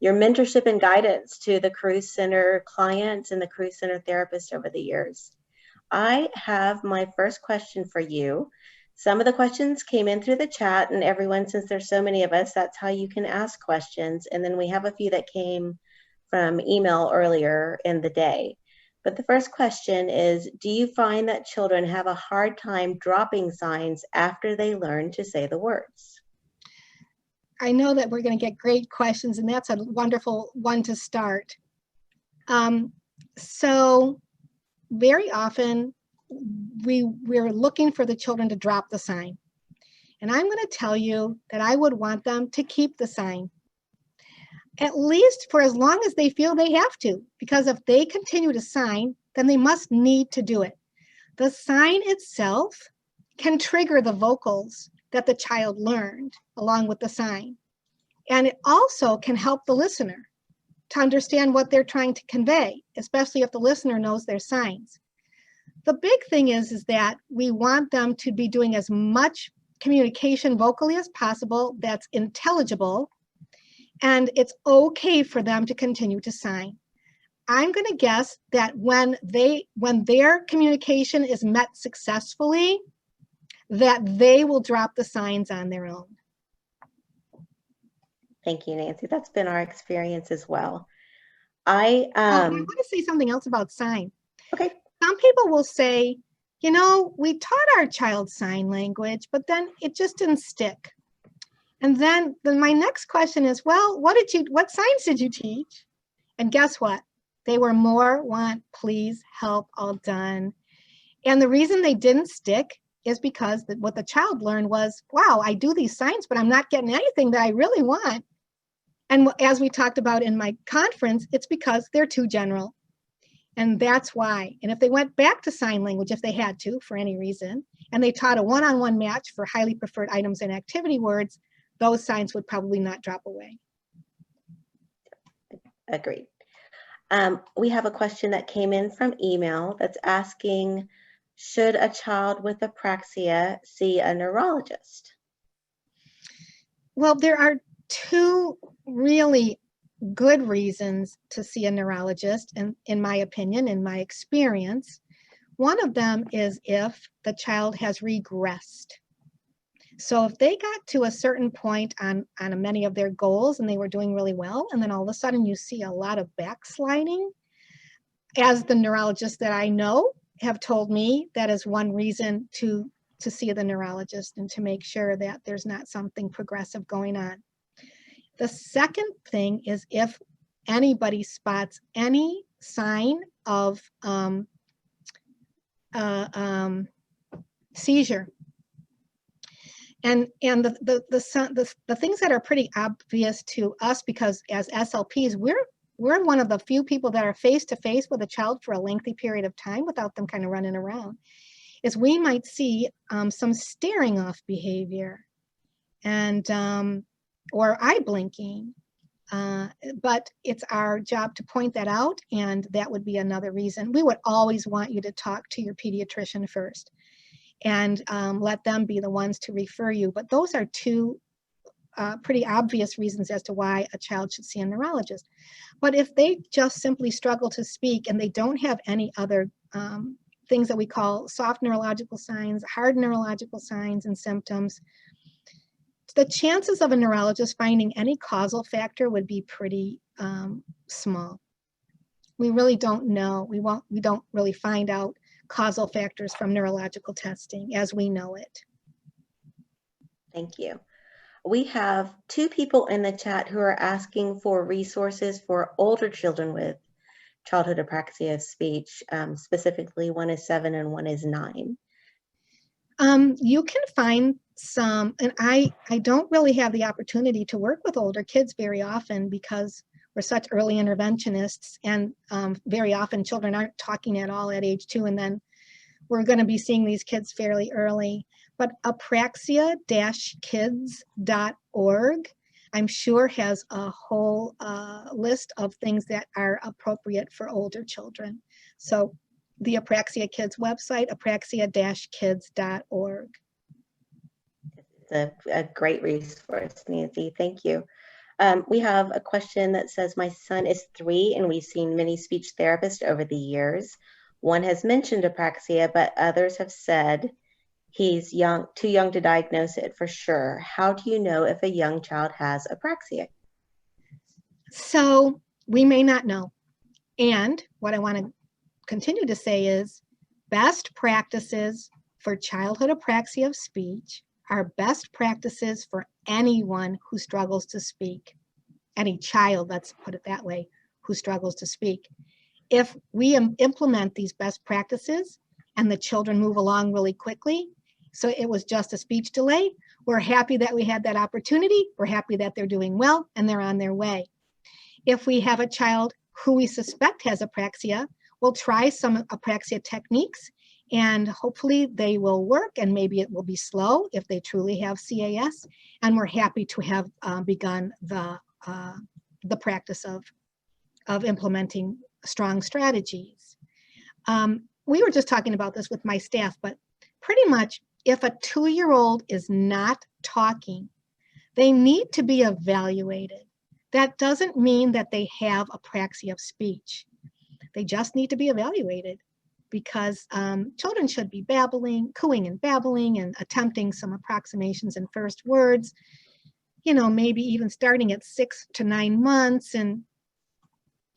mentorship and guidance to the Carruth Center clients and the Carruth Center therapists over the years. I have my first question for you. Some of the questions came in through the chat, and everyone, since there's so many of us, that's how you can ask questions. And then we have a few that came from email earlier in the day. But the first question is, do you find that children have a hard time dropping signs after they learn to say the words? I know that we're going to get great questions, and that's a wonderful one to start. So very often we're looking for the children to drop the sign. And I'm going to tell you that I would want them to keep the sign, at least for as long as they feel they have to, because if they continue to sign, then they must need to do it. The sign itself can trigger the vocals that the child learned along with the sign. And it also can help the listener to understand what they're trying to convey, especially if the listener knows their signs. The big thing is that we want them to be doing as much communication vocally as possible that's intelligible, and it's okay for them to continue to sign. I'm going to guess that when their communication is met successfully, that they will drop the signs on their own. Thank you, Nancy. That's been our experience as well. I want to say something else about sign. Okay. Some people will say, you know, we taught our child sign language, but then it just didn't stick. And then my next question is, well, what signs did you teach? And guess what? They were more, want, please, help, all done. And the reason they didn't stick is because what the child learned was, wow, I do these signs, but I'm not getting anything that I really want. And as we talked about in my conference, it's because they're too general. And that's why. And if they went back to sign language, if they had to, for any reason, and they taught a one-on-one match for highly preferred items and activity words, those signs would probably not drop away. Agreed. We have a question that came in from email that's asking, should a child with apraxia see a neurologist? Well, there are two really good reasons to see a neurologist, and in my opinion, in my experience. One of them is if the child has regressed. So if they got to a certain point on many of their goals and they were doing really well, and then all of a sudden you see a lot of backsliding, as the neurologists that I know have told me, that is one reason to see the neurologist and to make sure that there's not something progressive going on. The second thing is if anybody spots any sign of seizure. And the things that are pretty obvious to us, because as SLPs, we're one of the few people that are face to face with a child for a lengthy period of time without them kind of running around, is we might see some staring off behavior and or eye blinking. But it's our job to point that out, and that would be another reason. We would always want you to talk to your pediatrician first and let them be the ones to refer you. But those are two pretty obvious reasons as to why a child should see a neurologist. But if they just simply struggle to speak and they don't have any other things that we call soft neurological signs, hard neurological signs and symptoms, the chances of a neurologist finding any causal factor would be pretty small. We really don't know. We don't really find out causal factors from neurological testing as we know it. Thank you. We have two people in the chat who are asking for resources for older children with childhood apraxia of speech. Specifically, one is 7 and one is 9. You can find some, and I don't really have the opportunity to work with older kids very often because we're such early interventionists, and very often children aren't talking at all at age 2, and then we're going to be seeing these kids fairly early. But Apraxia-Kids.org, I'm sure, has a whole list of things that are appropriate for older children. So the Apraxia Kids website, apraxia-kids.org. It's a great resource, Nancy. Thank you. We have a question that says, my son is 3 and we've seen many speech therapists over the years. One has mentioned apraxia, but others have said he's too young to diagnose it for sure. How do you know if a young child has apraxia? So we may not know. And what I want to continue to say is best practices for childhood apraxia of speech are best practices for anyone who struggles to speak. Any child, let's put it that way, who struggles to speak. If we implement these best practices and the children move along really quickly, so it was just a speech delay, we're happy that we had that opportunity, we're happy that they're doing well and they're on their way. If we have a child who we suspect has apraxia, we'll try some apraxia techniques and hopefully they will work, and maybe it will be slow if they truly have CAS, and we're happy to have begun the practice of implementing strong strategies. We were just talking about this with my staff, but pretty much if a 2-year-old is not talking, they need to be evaluated. That doesn't mean that they have apraxia of speech. They just need to be evaluated because children should be babbling, cooing and babbling and attempting some approximations in first words, you know, maybe even starting at 6 to 9 months, and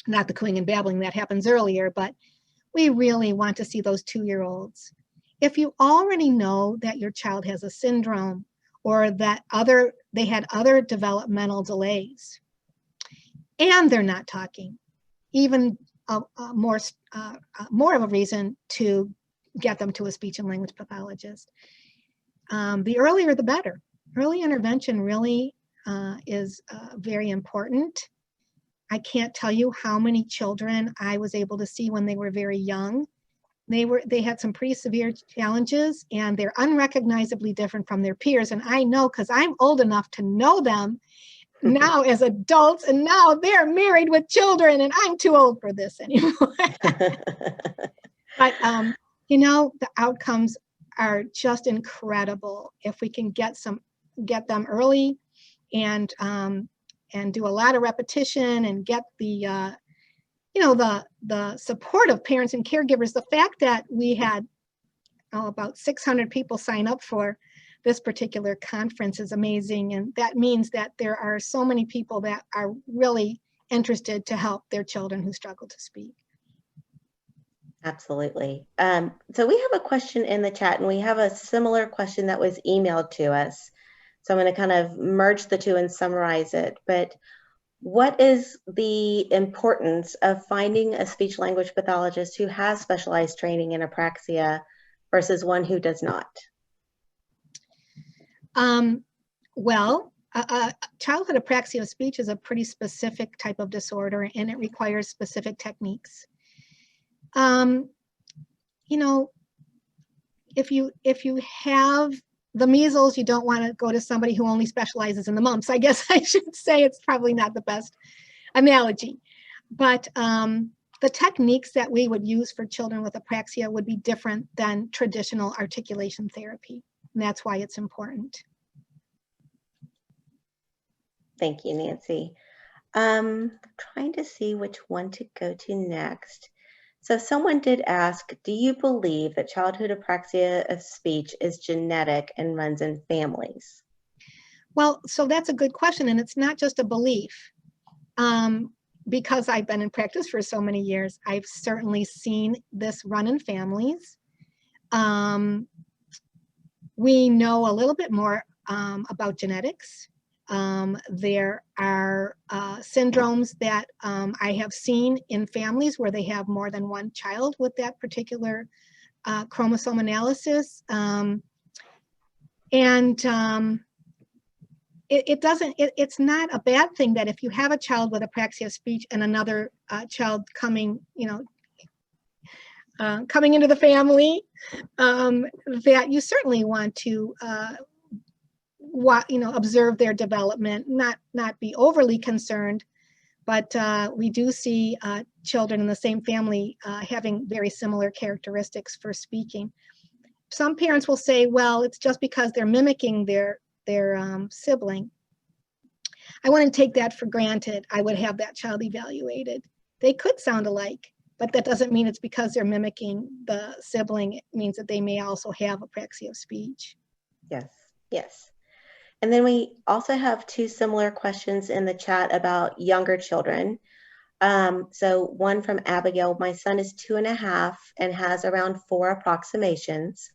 not the cooing and babbling that happens earlier, but we really want to see those 2-year-olds. If you already know that your child has a syndrome or that they had other developmental delays and they're not talking, even more of a reason to get them to a speech and language pathologist. The earlier the better. Early intervention really is very important. I can't tell you how many children I was able to see when they were very young. They had some pretty severe challenges, and they're unrecognizably different from their peers. And I know because I'm old enough to know them now as adults, and now they're married with children, and I'm too old for this anymore. But you know, the outcomes are just incredible if we can get them early and do a lot of repetition and get the the support of parents and caregivers. The fact that we had about 600 people sign up for this particular conference is amazing, and that means that there are so many people that are really interested to help their children who struggle to speak. Absolutely. So we have a question in the chat, and we have a similar question that was emailed to us. So I'm going to kind of merge the two and summarize it. But what is the importance of finding a speech language pathologist who has specialized training in apraxia versus one who does not? Well, Childhood apraxia of speech is a pretty specific type of disorder, and it requires specific techniques. You know, if you have the measles, you don't want to go to somebody who only specializes in the mumps. I guess I should say it's probably not the best analogy. But the techniques that we would use for children with apraxia would be different than traditional articulation therapy. And that's why it's important. Thank you, Nancy. Trying to see which one to go to next. So someone did ask, do you believe that childhood apraxia of speech is genetic and runs in families? Well, so that's a good question, and it's not just a belief. Because I've been in practice for so many years, I've certainly seen this run in families. We know a little bit more about genetics. There are syndromes that I have seen in families where they have more than one child with that particular chromosome analysis. It's not a bad thing that if you have a child with apraxia of speech and another child coming, coming into the family, that you certainly want to observe their development, not be overly concerned, but we do see children in the same family having very similar characteristics for speaking. Some parents will say, well, it's just because they're mimicking their sibling. I wouldn't take that for granted. I would have that child evaluated. They could sound alike, but that doesn't mean it's because they're mimicking the sibling. It means that they may also have apraxia of speech. Yes, yes. And then we also have two similar questions in the chat about younger children. So one from Abigail, my son is 2.5 and has around 4 approximations.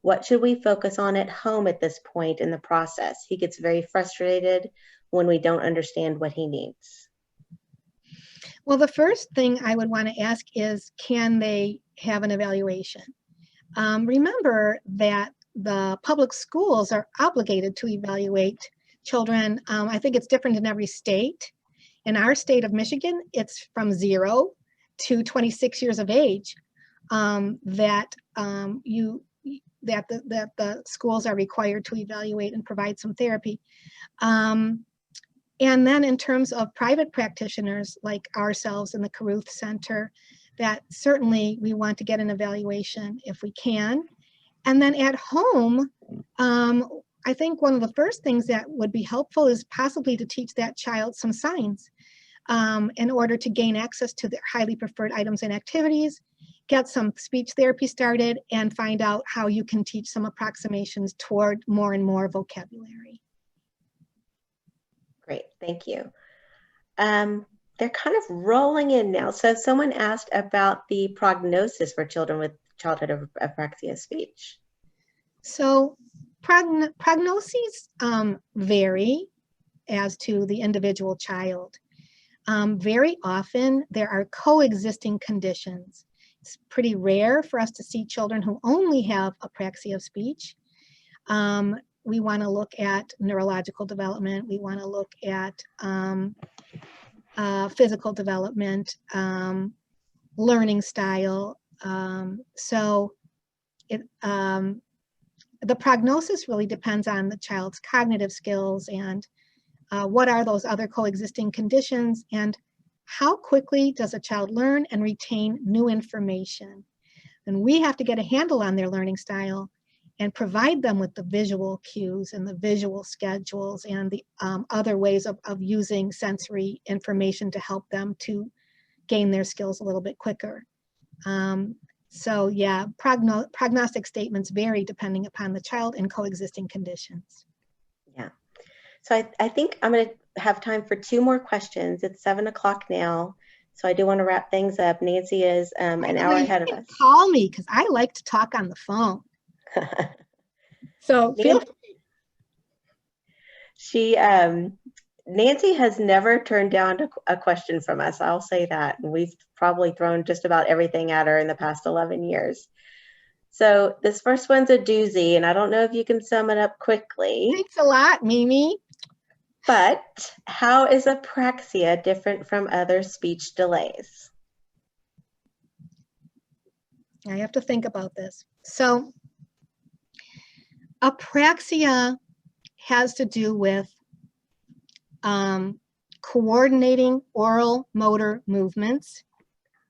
What should we focus on at home at this point in the process? He gets very frustrated when we don't understand what he needs. Well, the first thing I would want to ask is, can they have an evaluation? Remember that the public schools are obligated to evaluate children. I think it's different in every state. In our state of Michigan, it's from 0 to 26 years of age that the schools are required to evaluate and provide some therapy. And then in terms of private practitioners like ourselves in the Carruth Center, that certainly we want to get an evaluation if we can. And then at home, I think one of the first things that would be helpful is possibly to teach that child some signs in order to gain access to their highly preferred items and activities, get some speech therapy started, and find out how you can teach some approximations toward more and more vocabulary. Great, thank you. They're kind of rolling in now. So someone asked about the prognosis for children with childhood apraxia of speech. So prognoses vary as to the individual child. Very often there are coexisting conditions. It's pretty rare for us to see children who only have apraxia of speech. We want to look at neurological development. We want to look at physical development, learning style. So the prognosis really depends on the child's cognitive skills and what are those other coexisting conditions, and how quickly does a child learn and retain new information. And we have to get a handle on their learning style and provide them with the visual cues and the visual schedules and the other ways of using sensory information to help them to gain their skills a little bit quicker. So yeah, prognostic statements vary depending upon the child and coexisting conditions. Yeah. So I think I'm going to have time for 2 more questions. It's 7 o'clock now, so I do want to wrap things up. Nancy is an hour ahead of us. Call me, because I like to talk on the phone. So feel free. Nancy has never turned down a question from us. I'll say that. And we've probably thrown just about everything at her in the past 11 years. So this first one's a doozy, and I don't know if you can sum it up quickly. Thanks a lot, Mimi. But how is apraxia different from other speech delays? I have to think about this. So apraxia has to do with coordinating oral motor movements.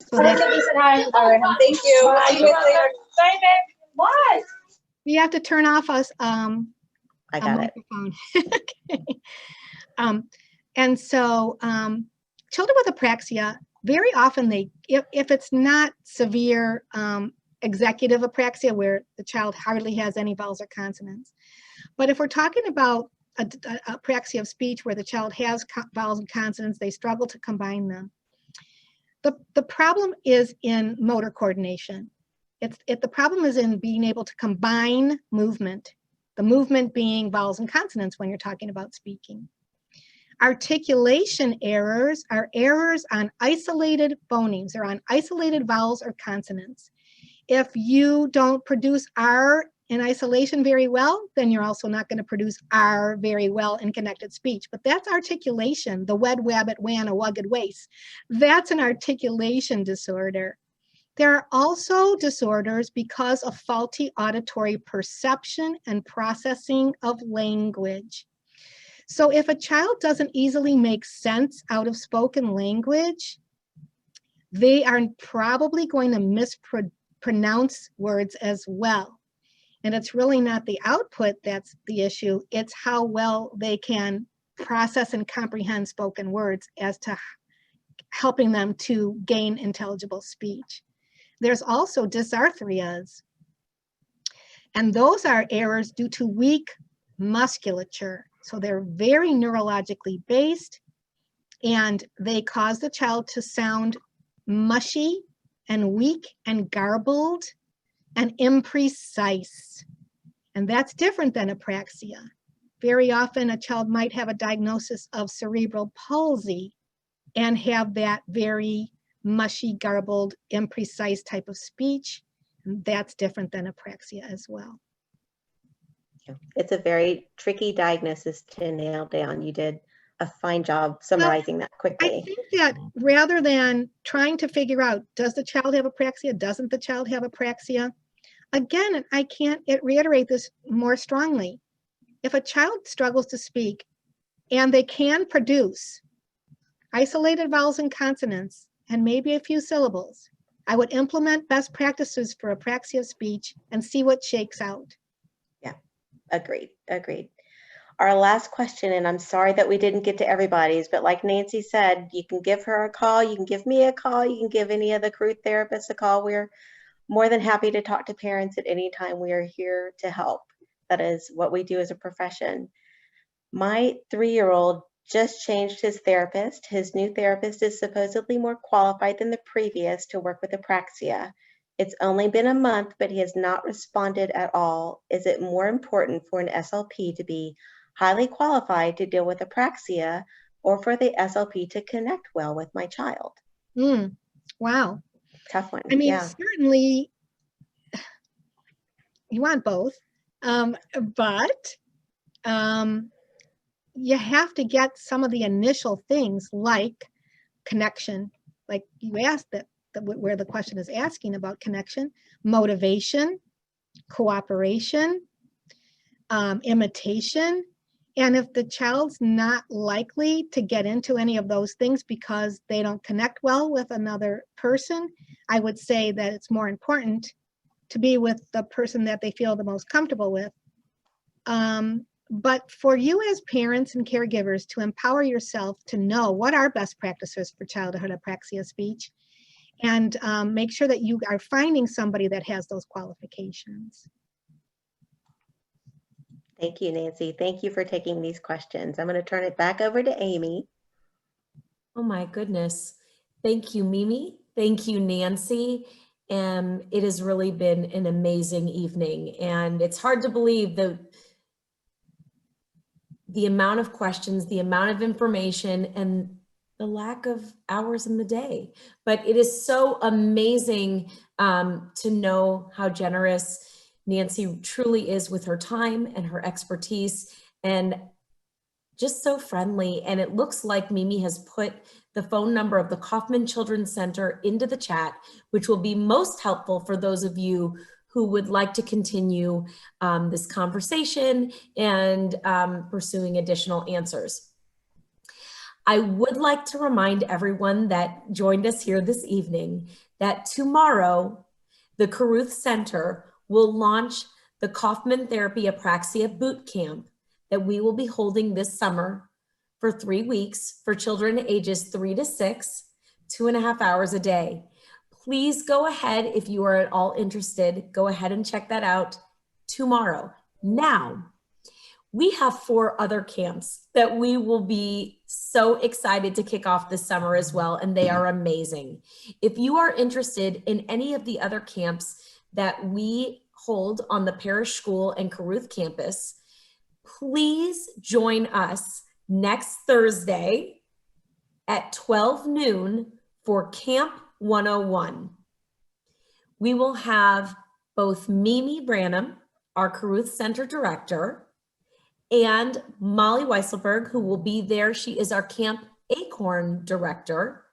So that Thank you. See you later. What? you have to turn off I a got it. microphone. Okay. And so children with apraxia, very often if it's not severe executive apraxia where the child hardly has any vowels or consonants, but if we're talking about apraxia of speech where the child has vowels and consonants, they struggle to combine them. The problem is in motor coordination. The problem is in being able to combine movement, the movement being vowels and consonants when you're talking about speaking. Articulation errors are errors on isolated phonemes or on isolated vowels or consonants. If you don't produce R in isolation very well, then you're also not going to produce R very well in connected speech. But that's articulation, the wed, wabbit, wan, a wugged waste. That's an articulation disorder. There are also disorders because of faulty auditory perception and processing of language. So if a child doesn't easily make sense out of spoken language, they are probably going to mispronounce words as well. And it's really not the output that's the issue, it's how well they can process and comprehend spoken words as to helping them to gain intelligible speech. There's also dysarthrias, and those are errors due to weak musculature. So they're very neurologically based, and they cause the child to sound mushy and weak and garbled and imprecise. And that's different than apraxia. Very often a child might have a diagnosis of cerebral palsy and have that very mushy, garbled, imprecise type of speech. And that's different than apraxia as well. It's a very tricky diagnosis to nail down. You did a fine job summarizing that quickly. I think that rather than trying to figure out, does the child have apraxia, doesn't the child have apraxia? Again, I can't reiterate this more strongly. If a child struggles to speak and they can produce isolated vowels and consonants and maybe a few syllables, I would implement best practices for apraxia of speech and see what shakes out. Yeah, agreed. Our last question, and I'm sorry that we didn't get to everybody's, but like Nancy said, you can give her a call, you can give me a call, you can give any of the Carruth therapists a call. We're more than happy to talk to parents at any time. We are here to help. That is what we do as a profession. My 3-year-old just changed his therapist. His new therapist is supposedly more qualified than the previous to work with apraxia. It's only been a month, but he has not responded at all. Is it more important for an SLP to be highly qualified to deal with apraxia or for the SLP to connect well with my child? Wow. Tough one. I mean, yeah. Certainly you want both, but you have to get some of the initial things like connection, like you asked where the question is asking about connection, motivation, cooperation, imitation. And if the child's not likely to get into any of those things because they don't connect well with another person, I would say that it's more important to be with the person that they feel the most comfortable with. But for you as parents and caregivers to empower yourself to know what are best practices for childhood apraxia speech and make sure that you are finding somebody that has those qualifications. Thank you, Nancy. Thank you for taking these questions. I'm going to turn it back over to Amy. Oh my goodness. Thank you, Mimi. Thank you, Nancy. It has really been an amazing evening, and it's hard to believe the amount of questions, the amount of information, and the lack of hours in the day. But it is so amazing to know how generous Nancy truly is with her time and her expertise. And just so friendly. And it looks like Mimi has put the phone number of the Kaufman Children's Center into the chat, which will be most helpful for those of you who would like to continue this conversation and pursuing additional answers. I would like to remind everyone that joined us here this evening that tomorrow, the Carruth Center will launch the Kaufman Therapy Apraxia Boot Camp that we will be holding this summer for 3 weeks for children ages 3 to 6, 2.5 hours a day. Please go ahead, if you are at all interested, go ahead and check that out tomorrow. Now, we have 4 other camps that we will be so excited to kick off this summer as well, and they are amazing. If you are interested in any of the other camps that we hold on the Parish School and Carruth campus, please join us next Thursday at 12 noon for Camp 101. We will have both Mimi Branham, our Carruth Center Director, and Molly Weisselberg, who will be there. She is our Camp Acorn Director,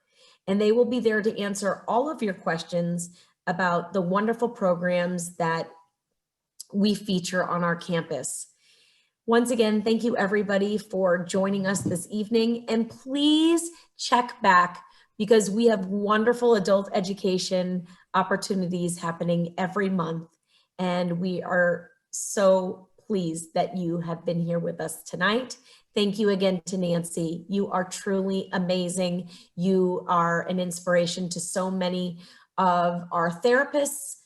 and they will be there to answer all of your questions about the wonderful programs that we feature on our campus. Once again, thank you everybody for joining us this evening, and please check back because we have wonderful adult education opportunities happening every month, and we are so pleased that you have been here with us tonight. Thank you again to Nancy. You are truly amazing. You are an inspiration to so many of our therapists,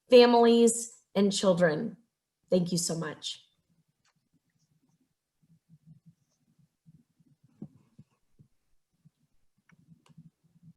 families, and children. Thank you so much.